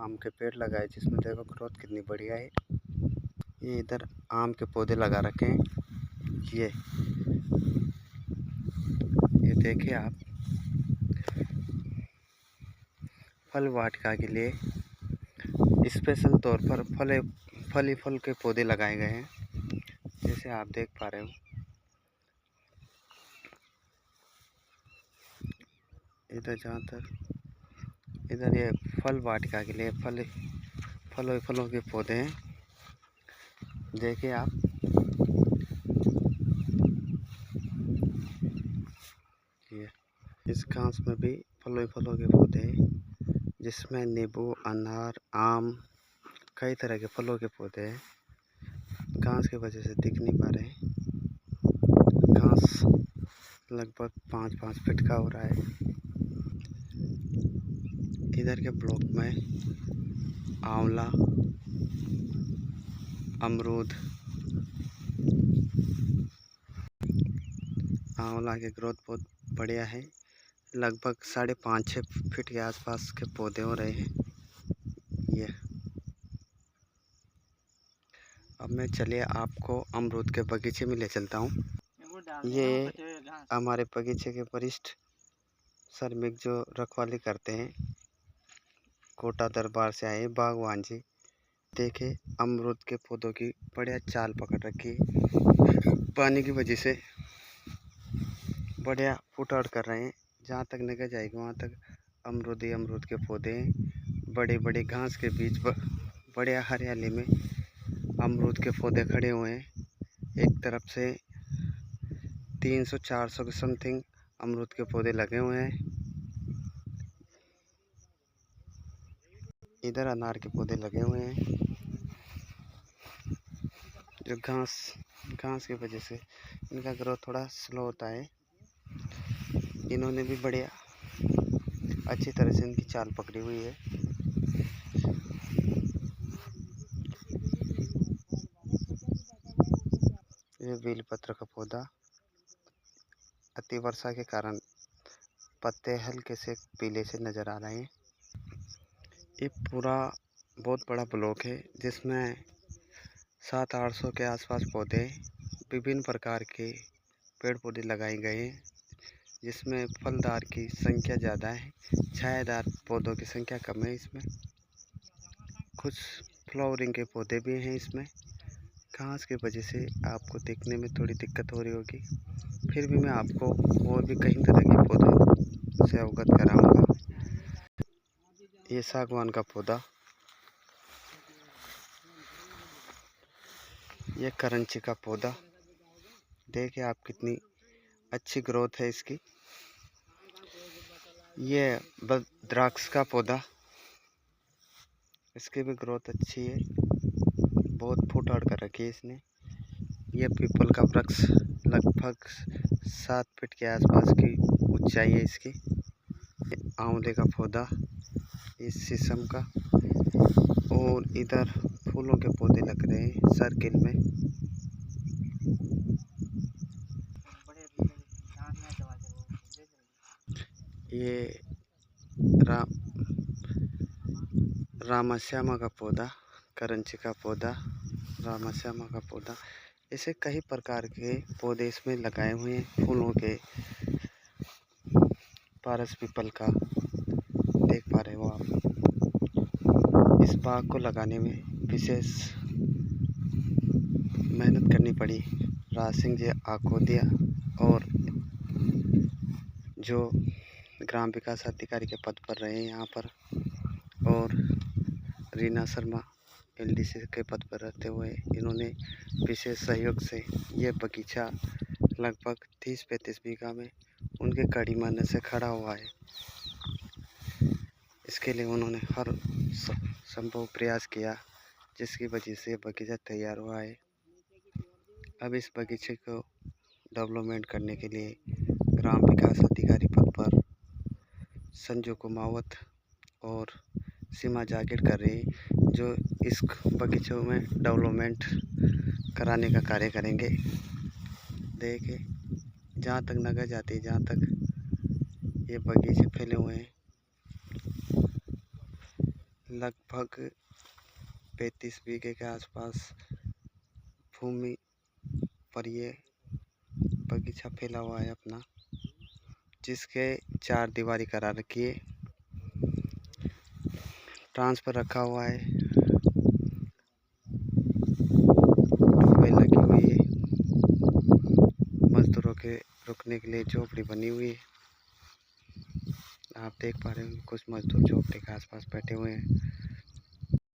आम के पेड़ लगाए जिसमें देखो ग्रोथ कितनी बढ़िया है। ये इधर आम के पौधे लगा रखे हैं। ये देखिए आप, फल वाटिका के लिए स्पेशल तौर पर फल के पौधे लगाए गए हैं, जैसे आप देख पा रहे हो। इधर जहाँ तक इधर ये फल वाटिका के लिए फलों के पौधे हैं। देखिए आप, ये इस घास में भी फलों के पौधे हैं, जिसमें नींबू, अनार, आम, कई तरह के फलों के पौधे हैं। घास की वजह से दिख नहीं पा रहे हैं। घास लगभग 5-5 फीट का हो रहा है। इधर के ब्लॉक में आंवला, अमरूद, आंवला की ग्रोथ बहुत बढ़िया है। लगभग 5.5-6 फीट के आसपास के पौधे हो रहे हैं। ये अब मैं चलिए आपको अमरूद के बगीचे में ले चलता हूँ। ये हमारे बगीचे के वरिष्ठ श्रमिक जो रखवाली करते हैं, कोटा दरबार से आए बागवान जी। देखे अमरूद के पौधों की बढ़िया चाल पकड़ रखी है। पानी की वजह से बढ़िया फुट आउट कर रहे हैं। जहाँ तक निगाह जाएगी वहाँ तक अमरूद के पौधे हैं। बड़े बड़े घास के बीच बढ़िया हरियाली में अमरूद के पौधे खड़े हुए हैं। एक तरफ से 300-400 के समथिंग अमरूद के पौधे लगे हुए हैं। इधर अनार के पौधे लगे हुए हैं। जो घास की वजह से इनका ग्रोथ थोड़ा स्लो होता है। इन्होंने भी बढ़िया अच्छी तरह से इनकी चाल पकड़ी हुई है। ये बेलपत्र का पौधा अति वर्षा के कारण पत्ते हल्के से पीले से नज़र आ रहे हैं। ये पूरा बहुत बड़ा ब्लॉक है, जिसमें 700-800 के आसपास पौधे विभिन्न प्रकार के पेड़ पौधे लगाए गए हैं, जिसमें फलदार की संख्या ज़्यादा है, छायादार पौधों की संख्या कम है। इसमें कुछ फ्लावरिंग के पौधे भी हैं। इसमें घास की वजह से आपको देखने में थोड़ी दिक्कत हो रही होगी, फिर भी मैं आपको और भी कई तरह के पौधों से अवगत कराऊंगा। ये सागवान का पौधा, ये करंची का पौधा, देखिए आप कितनी अच्छी ग्रोथ है इसकी। ये द्राक्ष का पौधा, इसकी भी ग्रोथ अच्छी है, बहुत फुट आउट कर रखी है इसने। ये पीपल का वृक्ष लगभग 7 फीट के आसपास की ऊंचाई है इसकी। आंवले का पौधा, इस शीशम का, और इधर फूलों के पौधे लग रहे हैं सर्किल में। ये रामाश्यामा का पौधा, करंची का पौधा, रामाश्यामा का पौधा, ऐसे कई प्रकार के पौधे इसमें लगाए हुए हैं। फूलों के, पारस पीपल का, देख पा रहे हो आप। इस बाग को लगाने में विशेष मेहनत करनी पड़ी। राज सिंह जी आकोदिया और जो ग्राम विकास अधिकारी के पद पर रहे यहाँ पर, और रीना शर्मा LDC के पद पर रहते हुए इन्होंने विशेष सहयोग से ये बगीचा लगभग 30-35 बीघा में उनके कड़ी मेहनत से खड़ा हुआ है। इसके लिए उन्होंने हर संभव प्रयास किया, जिसकी वजह से बगीचा तैयार हुआ है। अब इस बगीचे को डेवलपमेंट करने के लिए ग्राम विकास अधिकारी पद पर संजू कुमावत और सीमा जागीर कर रही, जो इस बगीचों में डेवलपमेंट कराने का कार्य करेंगे। देखिए जहाँ तक नजर जाती है, जहाँ तक ये बगीचे फैले हुए हैं, लगभग 35 बीघे के आसपास भूमि पर ये बगीचा फैला हुआ है अपना, जिसके 4 दीवारी करा रखी है, ट्रांसफर रखा हुआ है, ट्यूबवेल लगी हुई है, मजदूरों के रुकने के लिए झोपड़ी बनी हुई है। आप देख पा रहे हैं कुछ मजदूर झोपड़ी के आसपास बैठे हुए हैं।